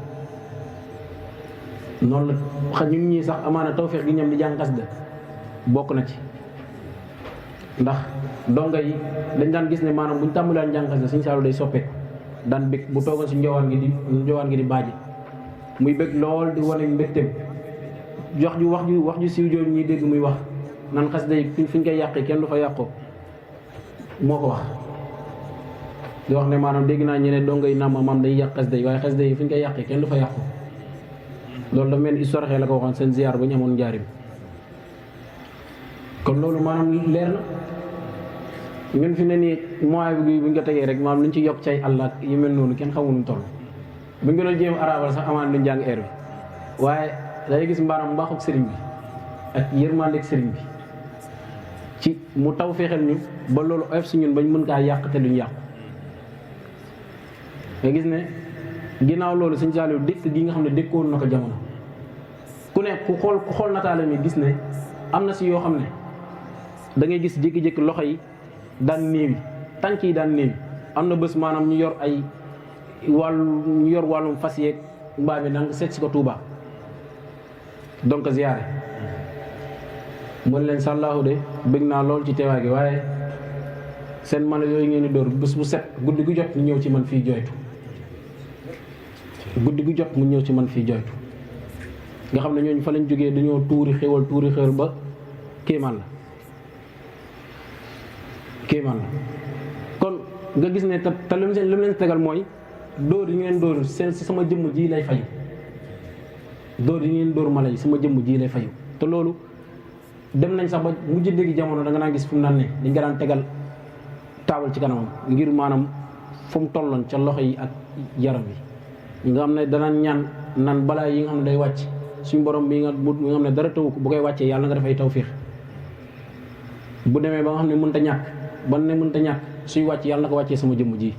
Speaker 1: noonu la ñun ñii sax amaana tawfeex gi ñoom di jàng xasida bokk na ci ndax donga yi dañ daan gis ne maanaam buñ tàmbalaan jàng xasida Sëñ Saaliw day soppeeku daan bëgg bu toogoon si njowaan gi di baaje muy bëgg lool di wane mbégteem wax ju siiw jooju ñuy dégg muy wax nan xasida yi fi ñu koy yàqee kenn du fa yàqoo moo ko wax di wax ne maanaam dégg naa ñeneen donga yi naam maam day yàq xasida yi waaye xasida yi fi ñu koy yàqee kenn du fa yàqoo loolu dafa mel ni histoire xee la ko waxoon seen ziar ba ñu amoon njaarim kon loolu maanaam leer na ñun fi ne nii mois bi bu ñu ko tegee rek maanaam lu ñu ci yokk cay àll yu mel noonu kenn xamul nu mu toll bu ñu ko doon jéem arabal sax amaan luñ jàng air bi waaye day gis maanaam mbaaxug sëriñ bi ak yërmandeeg sëriñ bi ci mu taw fexeel ñu ba loolu oyof si ñun bañ mën kaa yàq te duñ yàqu nga gis ne ginnaaw loolu sëñ Saliou dëkk gi nga xam ne dëkkoon na ko jamono ku ne ku xool nataale mi gis ne am na si yoo xam ne da ngay gis jékki-jékki loxo yi daan néewi tànk yi daan néewi am na bés maanaam ñu yor wàllum fas yeeg mbaam mi danga seet si ko Touba donc ziyaare mën leen sàllaahu de bëgg naa lool ci teewaay gi waaye seen mala yooyu ngeen di dóor bés bu set guddi gu jot mu ñëw ci man fii jooytu guddi gu jot mu ñëw ci man fii jooytu nga xam ne ñooñu fa lañ jógee dañoo tuuri xéwal ba kéemaan la kon nga gis ne te li mu leen tegal mooy dóor yi ngeen dóor seen si sama jëmm ji lay fayu dóor yi ngeen dóor mala yi sama jëmm ji lay fayu te loolu dem nañ sax ba mujj dégg jamono da nga naa gis fu mu naan ne dañ nga daan tegal taabal ci kanamam ngir maanaam fu mu tolloon ca loxo yi ak yaram bi nga xam ne danaan ñaan nan balaa yi nga xam ne day wàcc suñu borom bi nga xam ne dara tawu ko bu koy wàccee yàlla nga def ay tawfiix bu demee ba nga xam ne mënta ñàkk ban ne mënta ñàkk suy wàcc yàlla na ko wàccee sama jëmm ji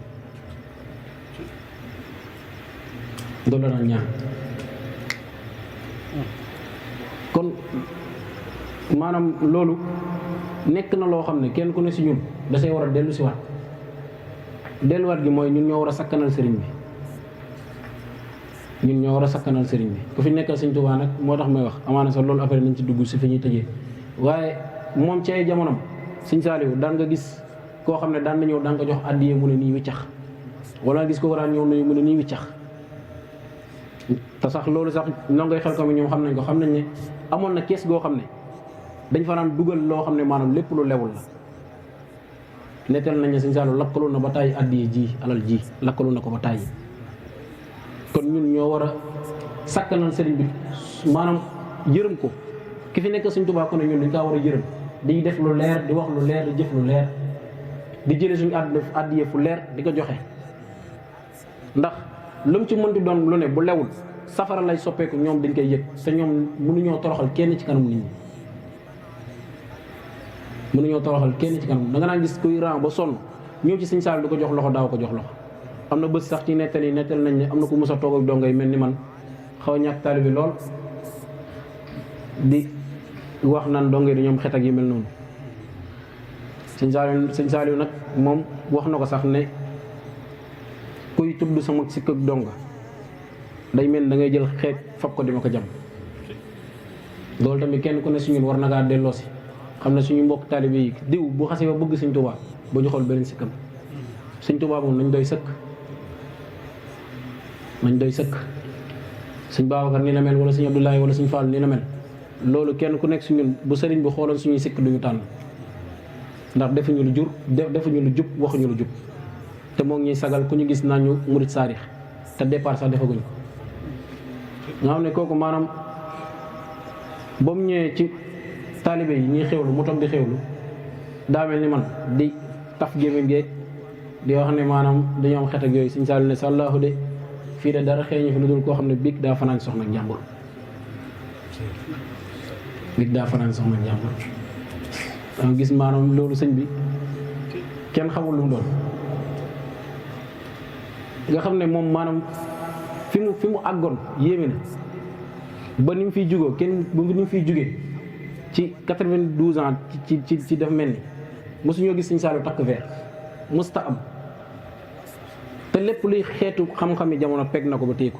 Speaker 1: loolu la daan ñaan kon maanaam loolu nekk na loo xam ne kenn ku ne si ñun da say war a dellu si waat delluwaat gi mooy ñun ñoo war a sakkanal sëriñ bi ñun ñoo war a sakkanal sëriñ bi ku fi nekkal sëñ Tuubaa nag moo tax may wax amaana sax loolu après nañ ci dugg si fi ñuy tëjee waaye moom ci ay jamonom sëñ Saliou daan nga gis koo xam ne daan na ñëw daan nga jox àddiyee mu ne nii wiccax wala nga gis ko waraan ñëw nañu mu ne nii wiccax te sax loolu sax ndongoy xel ko mi ñoom xam nañ ne amoon na kees goo xam ne dañ fa daan dugal loo xam ne maanaam lépp lu lewul la nettal nañ ne sëñ Saliou lakkalu na ba tàyyi àddiyee ji alal ji lakkalu na ko ba tàyyi kon ñun ñoo war a sakkanal sëriñ bi maanaam yërëm ko ki fi nekk sëñ Tuubaa ko ne ñun dañ kaa war a yërëm di def lu leer di wax lu leer di jëf lu leer di jële suñu àddiyee fu leer di ko joxe ndax lu mu ci mënti doon lu ne bu lewul safara lay soppeeku ñoom dañ koy yëg te ñoom mënuñoo toroxal kenn ci kanam nit ñi mënuñoo toroxal kenn ci kanam da nga naan gis kuy ran ba sonn ñëw ci sëñ Saliou du ko jox loxo daaw ko jox loxo am na bés sax ci nettal nañ ne am na ku mës a toog ak dongay mel ni man xaw a ñàkk taalibe bi lool di wax naan dongay di ñoom xet ak yi mel noonu sëñ Saliou nag moom wax na ko sax ne kuy tudd sama sikk ak donga day mel da ngay jël xeet fab ko di ma ko jam loolu tamit kenn ku ne si ñun war na kaa delloo si xam ne suñu mbokk taalibe yi diw bu xasee ba bëgg sëñ Tuubaa ba ñu xool beneen sikkam sëñ Tuubaa moom nañ doy sëkk sëñ Babacar nii la mel wala sëñ Abdoulaye wala sëñ Fall nii la mel loolu kenn ku nekk si ñun bu sëriñ bi xooloon suñuy sikk duñu tànn ndax defuñu lu jub waxuñu lu jub te moo ngi ñuy sagal ku ñu gis naa ñu murit saarix te départ sax defaguñ nga xam ne kooku maanaam ba mu ñëwee ci taalibe yi ñuy xewlu mu toog di xewlu daa mel ni man di taf gémmiñ geeg di wax ne maanaam dañoo am xet ak yooyu sëñ Saliou ne sàllaahu de fii de dara xeeñu fi lu dul koo xam ne biig daa fanaan soxna njàmbur danga gis maanaam loolu sëñ bi kenn xamul lu mu doon nga xam ne moom maanaam fi mu àggoon yéeme na ba ni mu fiy jugoo ba ni mu fiy jugee ci 92 ans ci dafa mel ni mosuñoo gis sëñ Saliou takk verre musta am te lépp luy xeetu xam-xami jamono peg na ko ba téye ko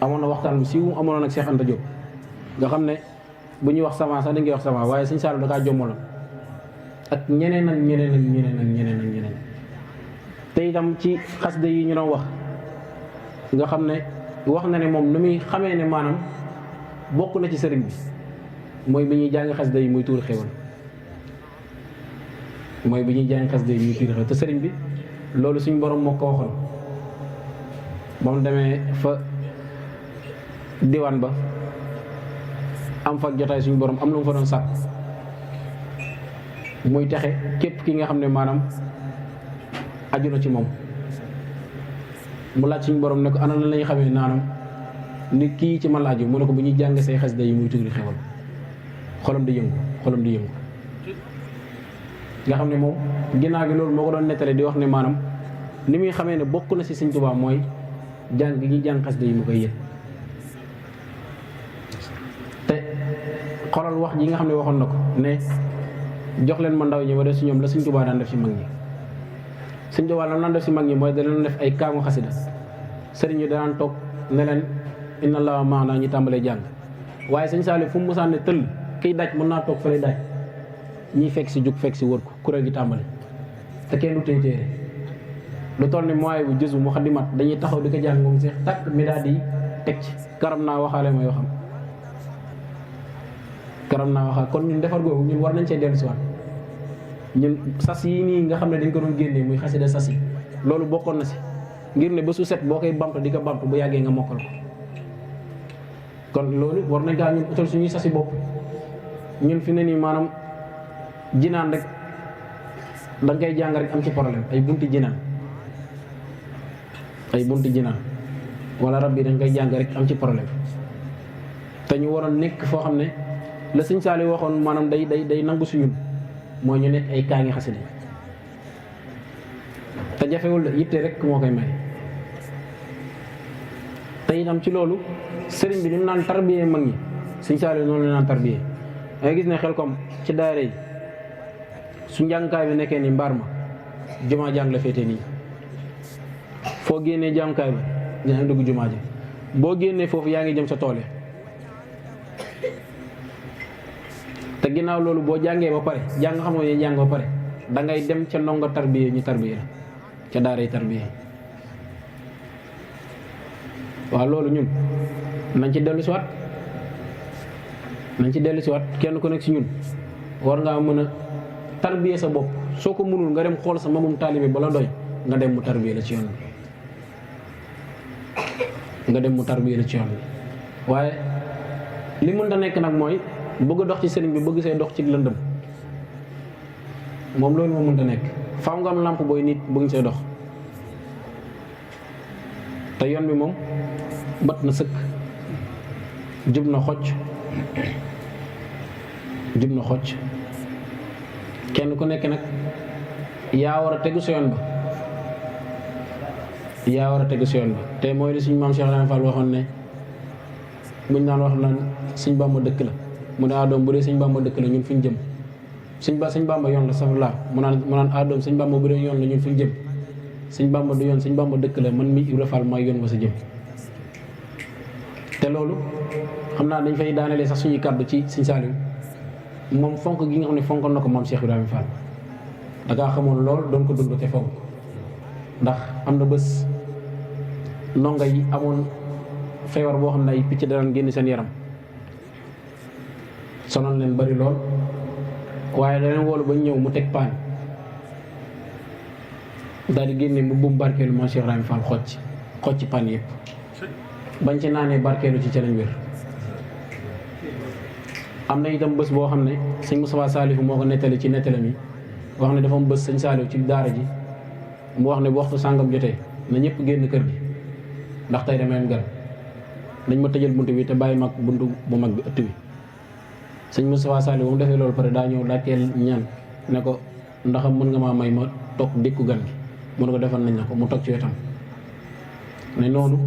Speaker 1: amoon na waxtaan bu siiw amoon na nag Cheikh Anta Diop nga xam ne bu ñuy wax sama sax dañ koy wax sama waaye sëñ Saliou da kaa jommaloon ak ñeneen te itam ci xasida yi ñu doon wax nga xam ne wax na ne moom nu muy xamee ne maanaam bokk na ci sëriñ bi mooy bi ñuy jàng xasida yi muy tuur xéwal te sëriñ bi loolu suñu borom moo ko waxoon ba mu demee fa diwaan ba am fa jotaay suñu borom am lu mu fa doon sàkk muy texe képp ki nga xam ne maanaam aju na ci moom. mu laaj suñu borom ne ko ana lan lañu xamee naanam nit kii ci man la aju mu ne ko bu ñuy jàng say xasida yi muy tuuri xewal xolam di yëngu nga xam ne moom ginnaaw gi loolu moo ko doon nettale di wax ne maanaam ni muy xamee ne bokk na si Sëñ Tuubaa mooy jàng gi ñuy jàng xasida yi mu koy yëg te xolal wax ji nga xam ne waxoon na ko ne jox leen ma ndaw ñi ma def si ñoom la Sëñ Tuubaa daan def si mag ñi. Sëñ Tuubaa la daan def si mag ñi mooy da leen def ay kaamu xasida sëriñ yi daan toog ne leen inna Allaaha ma'anaa ñu tàmbalee jàng waaye Sëñ Saaliw fu mu mosaan ne tëll kiy daaj mën naa toog fa lay daaj ñiy fekk si jug fekk si wër ko kuréel gi tàmbali te kenn du tey téere lu toll ni mooy bu jësu mu xaddimat dañuy taxaw di ko jàng moom seex takk mi daal di teg ci karam naa waxaale ma yoo xam karam naa waxaale kon ñun defar googu ñun war nañ cee dellu si waat ñun sas yi nii nga xam ne dañ ko doon génnee muy xasida sas yi loolu bokkoon na si ngir ne ba su set boo koy bamtu di ko bamtu bu yàggee nga mokkal ko kon loolu war nañ kaa ñun utal suñuy sasi bopp ñun fi ne nii maanaam jinaan rek danga koy jàng rek am ci problème ay bunti jinaan wala rab bi danga koy jàng rek am ci problème te ñu waroon nekk foo xam ne la Sëñ Saaliw waxoon maanaam day nangu si ñun mooy ñu nekk ay kaangi xasida te jafewul de yitte rek moo koy may te itam ci loolu sëriñ bi ni mu naan tarbiyee mag ñi Sëñ Saaliw noonu la naan tarbiyee dangay gis ne xel kom ci daayira yi su njàngkaay bi nekkee ni mbaar ma jumaa jàng la féete nii foo génnee jàngkaay bi dina dugg jumaa ji boo génnee foofu yaa ngi jëm sa tool te ginnaaw loolu boo jàngee ba pare jàng xam nga jàng ba pare dangay dem ca ndongo tarbiye ñu tarbiye la ca daaray tarbiye waaw loolu ñun nañ ci dellu si waat kenn ku nekk si ñun war ngaa mën a tarbiye sa bopp soo ko mënul nga dem xool sa mamum taalibe bala doy nga dem mu tarbiye la ci yoon bi waaye li mënta nekk nag mooy bëgg a dox ci sëriñ bi bëgg see dox ci lëndëm moom loolu moo mënta nekk faaw nga am làmp booy nit bëgg see dox te yoon bi moom bat na sëkk jub na xocc kenn ku nekk nag yaa war a tegu si yoon ba te mooy li suñu maam Cheikh Ibrahima Fall waxoon ne buñ naan wax naan Sëñ Bàmba dëkk la mu ne adoom bu dee Sëñ Bàmba dëkk la ñun fi ñu jëm Sëñ Bàmba yoon la safla mu naan adoom Sëñ Bàmba bu dee yoon la ñun fi ñu jëm Sëñ Bàmba du yoon Sëñ Bàmba dëkk la man mi Ibra Fall mooy yoon ba sa jëm te loolu xam naa dañ fay daanelee sax suñuy kàddu ci Sëñ Saaliw moom fonk gi nga xam ne fonkoon na ko maam Cheikh Ibrahima Fall dangaa xamoon lool doon ko dund te fonk ndax am na bés ndongo yi amoon feebar boo xam ne ay picc daan génn seen yaram sonal leen bari lool waaye da leen woolu ba ñëw mu teg paan daal di génne mu buum barkeelu maam Cheikh Ibrahima Fall xocc paan yëpp bañ ci naanee barkeelu ci lañ wér. am na itam bés boo xam ne sëñ Moustapha Salif moo ko nettali ci nettalam yi wax ne dafa am bés sëñ Salif ci daara ji mu wax ne bu waxtu sàngam jotee na ñëpp génn kër gi ndax tey damay am gan nañ ma tëjal bunt bi te bàyyi mag bunt bu mag bi ëtt bi sëñ Moustapha Salif ba mu defee loolu pare daa ñëw laajteel ñaan ne ko ndax mën nga maa may ma toog dékku gan gi mu ne ko defal nañ la ko mu toog ci wetam ne noonu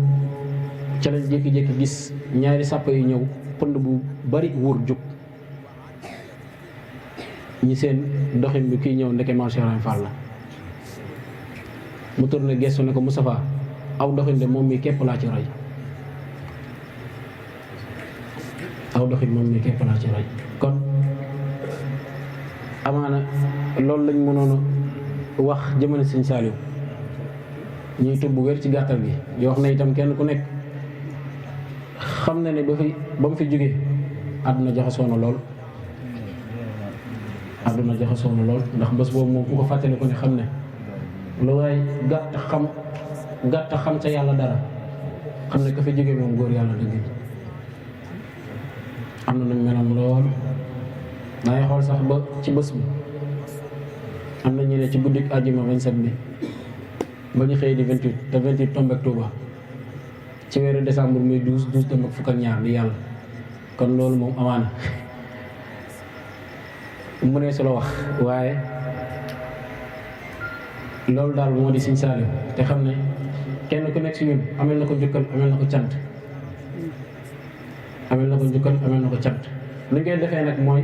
Speaker 1: ca lañ jékki-jékki gis ñaari sàpp yu ñëw pënd bu bari wuur jóg ñi seen doxin bi kiy ñëw ndeke maam Cheikh Ibrahima Fall la mu tourné gestu ne ko Moustapha aw doxin de moom mi képp laa ci roy kon amaana loolu lañ mënoon a wax jëmale Sëñ Saaliw ñuy tubb wér ci gàttal gi di wax ne itam kenn ku nekk xam na ne ba mu fi jógee àdduna jaxasoo na lool ndax bés boobu moom ku ko fàttali ko ne xam ne lu waay gàtt xam ca yàlla dara xam ne ka fi jógee moom góor yàlla dëgg am na nu meloon lool dangay xool sax ba ci bés bi am na ñu ne ci guddik àjjuma 27 bi ba ñu xëy di 28 te 28 tombé ak Touba ci weeru décembre muy 12 dem ak fukk ak ñaar di yàlla kon loolu moom amaana mu ne su la wax waaye loolu daal moo di Sëñ Saaliw te xam ne kenn ku nekk si ñun amel na ko njukkal amel na ko cant amel na ko njukkal amel na ko cant lu ñu koy defee nag mooy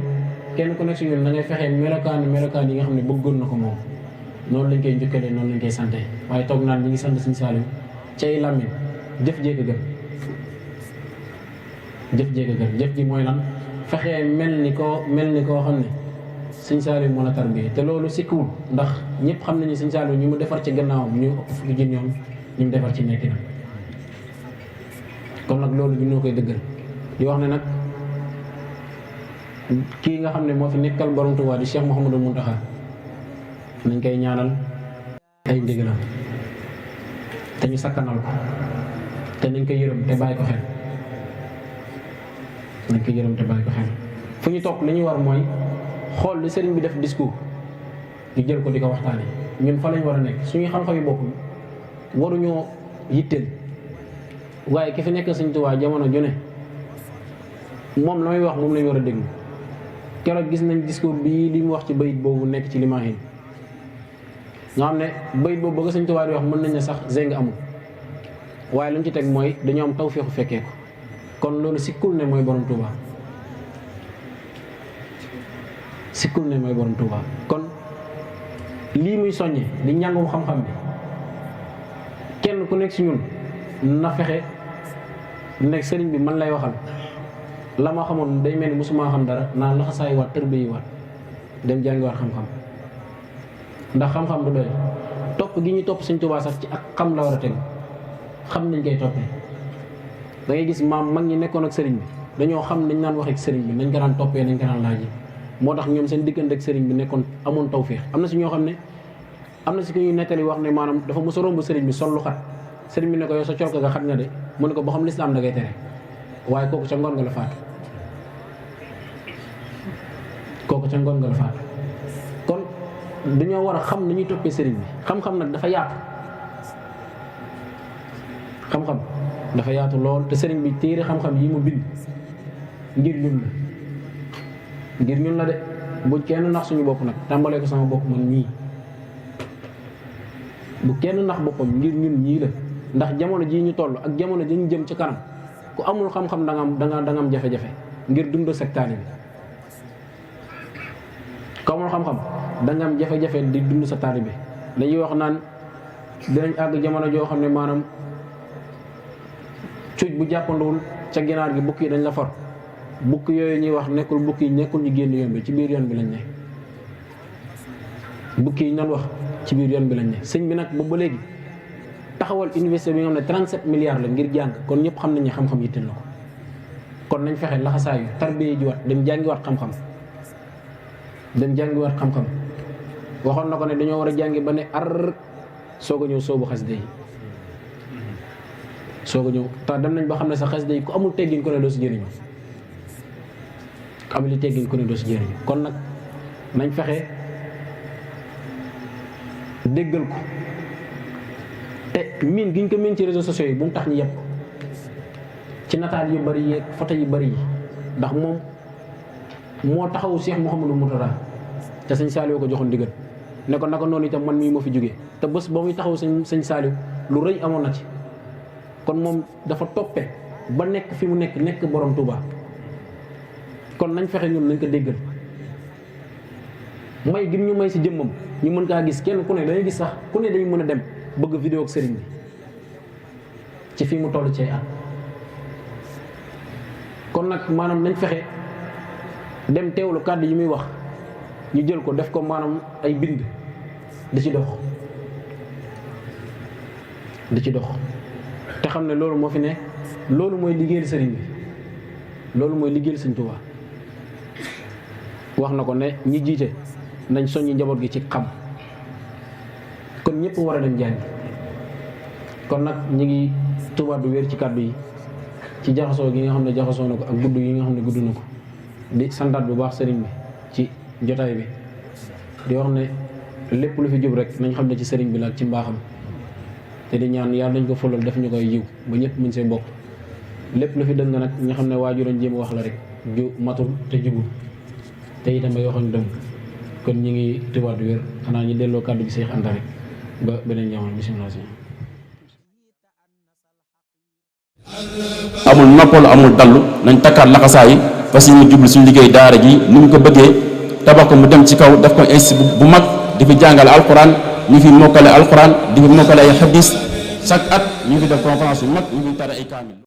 Speaker 1: kenn ku nekk si ñun da ngay fexee melokaan yi nga xam ne bëggoon na ko moom noonu lañ koy njukkalee noonu lañ koy sante waaye toog naan ñi ngi sant Sëñ Saaliw cay làmmiñ jëf jéeg a gën jëf ji mooy lan fexee mel ni koo xam ne Sëñ Saaliw moo la tarbiyee te loolu sikkuwul ndax ñëpp xam nañu Sëñ Saaliw ñu mu defar ci gannaawam ñu ëpp fukki junni ñoom ñu mu defar ci nekk na kon nag loolu ñu ñoo koy dëggal di wax ne nag kii nga xam ne moo fi nekkal borom Tuubaa di Cheikh Mouhamadou Mountakha nañ koy ñaanal ay ndigalam te ñu sakkanal ko te nañ ko yërëm te bàyyi ko xel fu ñu toog li ñuy war mooy xool li sëriñ bi def discours ñu jël ko di ko waxtaanee ñun fa lañ war a nekk suñuy xam-xam yi bopp waruñoo yitteel waaye ki fi nekk Sëriñ Tuubaa jamono ju ne moom la may wax moom lañ war a déglu keroog gis nañ discours bii li mu wax ci bayit boobu nekk ci Limaahin nga xam ne bayit boobu ba ko Sëriñ Tuubaa di wax mën nañ ne sax zeng amul waaye lu ñu ci teg mooy dañoo am tawfeexu fekkee ko kon loolu sikkul ne mooy borom Tuubaa kon lii muy soññe di njàngum xam-xam bi kenn ku nekk si ñun na fexe nekk sëriñ bi man lay waxal la ma xamoon day mel ni mosuma xam dara naa laxasaay waat tërbe yi waat dem jàngiwaat xam-xam ndax xam-xam du doy topp gi ñu topp Sëriñ Tuubaa sax ci ak xam la war a tegu xam nañ koy toppee da ngay gis maam mag ñi nekkoon ak sëriñ bi dañoo xam nañ naan wax ak sëriñ bi nañ ko daan toppee nañ ko daan laaj moo tax ñoom seen diggante ak sëriñ bi nekkoon amoon tawféex am na si ñoo xam ne am na si ku ñuy nettali wax ne maanaam dafa mos a romb sëriñ bi sol lu xat sëriñ bi ne ko yow sa colka nga xat nga de mu ne ko boo xam lislaam da ngay tere waaye kooku ca ngoon nga la faatu kon dañoo war a xam nañuy toppee sëriñ bi xam-xam nag dafa yaatu xam-xam dafa yaatu lool te sëriñ bi téere xam-xam yi mu bind ngir ñun la de bu kenn nax suñu bopp nag tàmbalee ko sama bopp man ñii bu kenn nax boppam ngir ñun ñii la ndax jamono jii ñu toll ak jamono ji ñu jëm ci kanam ku amul xam-xam da nga am jafe-jafe ngir dund sectaane bi ku amul xam-xam da nga am jafe-jafe di dund sa taalibe bi dañuy wax naan dinañ àgg jamono joo xam ne maanaam cuuj bu jàppanduwul ca ginaar gi bukk yi dañ la for bukk yooyu ñuy wax nekkul bukk yi nekkul ñu génn yoon bi ci biir yoon bi lañ ne bukk yi ñu wax ci biir yoon bi lañ ne sëñ bi nag boobu ba léegi taxawal université bi nga xam ne 37 milliards la ngir jàng kon ñëpp xam nañ ne xam-xam yitteel na ko kon nañ fexe laxasaayu tarbiya ji waat dem jàngiwaat xam-xam waxoon na ko ne dañoo war a jàngi ba ne ar soog a ñëw soobu xasida yi soog a ñëw te dem nañ ba xam ne sa xasida yi ku amul teggin ko ne doo si jëriñu kon nag nañ fexe déggal ko te miin gi ñu ko miin ci réseaux sociaux yi bu mu tax ñu yëpp ci nataal yu bari yi photo yu bari yi ndax moom moo taxawu Cheikh Mouhamadou Mourtada te sëñ Saaliw ko joxoon ndigal ne ko naka noonu itam man mii moo fi jógee te bés ba muy taxaw sëñ Saaliw lu rëy amoon na ci kon moom dafa toppe ba nekk fi mu nekk borom Touba kon nañ fexe ñun nañ ko déggal may gim ñu may si jëmmam ñu mën kaa gis kenn ku ne dañuy gis sax ku ne dañu mën a dem bëgg vidéo ak sëriñ bi ci fii mu toll ci at kon nag maanaam nañ fexe dem teewlu kàddu yi muy wax ñu jël ko def ko maanaam ay bind di ci dox te xam ne loolu moo fi ne loolu mooy liggéeyal sëriñ bi loolu mooy liggéeyal Sëriñ Tuubaa wax na ko ne ñi jiite nañ soññi njaboot gi ci xam kon ñëpp war a dem jàngi kon nag ñi ngi tubaat du wér ci kàddu yi ci jaxasoo gi nga xam ne jaxasoo na ko ak gudd yi nga xam ne gudd na ko di santaat bu baax sëriñ bi ci jotaay bi di wax ne lépp lu fi jub rek nañ xam ne ci sëriñ bi la ak ci mbaaxam te di ñaan yàlla nañ ko fulal def ñu koy yiw ba ñëpp muñ see bokk lépp lu fi dëng nag ñu xam ne waajurañ jéem wax la rek ju matul te jubul te itam ay waxoon dëng kon ñi ngi tubaat wér xanaa ñi delloo kàddu gi Seex Anta rek ba beneen jamono bismillah.
Speaker 2: amul noppalu amul dallu nañ takkaat laxasaa yi parce que ñu jublu suñu liggéey daara ji ni mu ko bëggee tabax ko mu dem ci kaw def ko institut bu mag di fi jàngale alxuraan ñu fi mokkale alxuraan di fi mokkale ay xadis chaque at ñu fi def conférence yu mag ñu fi tare ay kaamil